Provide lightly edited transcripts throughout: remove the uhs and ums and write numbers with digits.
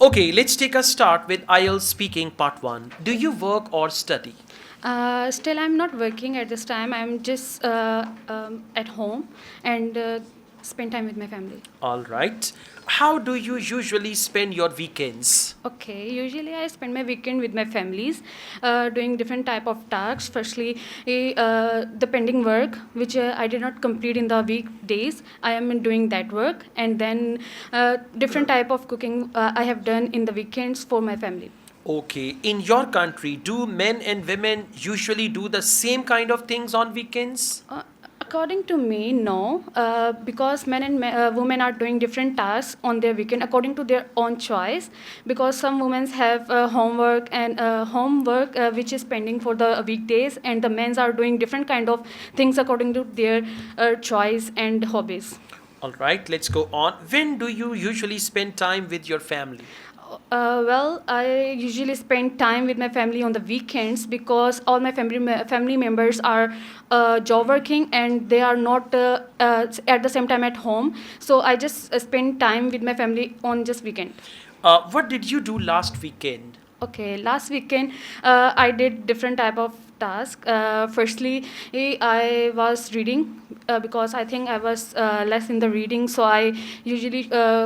Okay, let's take a start with IELTS speaking part 1. Do you work or study? Still, I'm not working at this time. I'm just at home and spend time with my family. All right. How do you usually spend your weekends? Okay, usually I spend my weekend with my families, doing different type of tasks. Firstly, the pending work which I did not complete in the weekdays, I am doing that work, and then different type of cooking I have done in the weekends for my family. Okay, in your country, do men and women usually do the same kind of things on weekends? According to me, no, because men and women are doing different tasks on their weekend according to their own choice. Because some women have homework which is pending for the weekdays, and the men's are doing different kind of things according to their choice and hobbies. All right, let's go on. When do you usually spend time with your family? Well, I usually spend time with my family on the weekends because all my family members are job working and they are not at the same time at home. So I just spend time with my family on just weekend. What did you do last weekend? Okay, last weekend I did different type of task. Firstly, I was reading because I think I was less in the reading, so I usually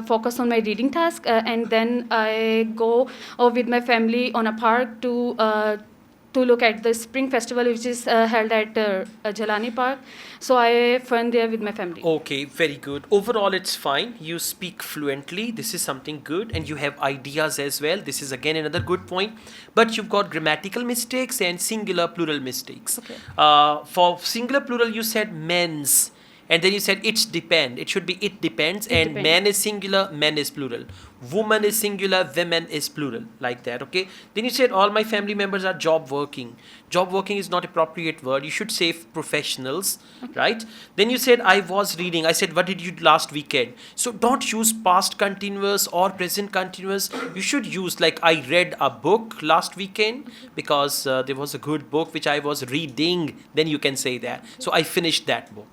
focus on my reading task, and then I go with my family on a park to look at the spring festival which is held at Jalani Park. So I fun there with my family. Okay, very good. Overall, it's fine. You speak fluently. This is something good. And you have ideas as well. This is again another good point. But you've got grammatical mistakes and singular plural mistakes. Okay. For singular plural, you said men's. And then you said it's depend. It should be it depends. It And depends. man is singular, men is plural. Woman is singular, women is plural. Like that, okay? Then you said all my family members are job working. Job working is not appropriate word. You should say professionals, right? Then you said I was reading. I said what did you do last weekend? So don't use past continuous or present continuous. You should use like I read a book last weekend because there was a good book which I was reading. Then you can say that. So I finished that book.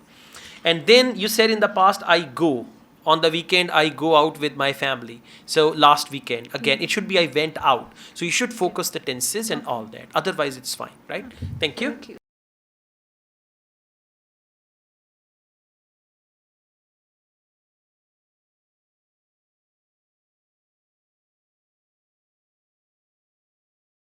And then you said in the past, I go. On the weekend, I go out with my family. So last weekend, again, it should be I went out. So you should focus the tenses and all that. Otherwise, it's fine, right? Thank you. Thank you.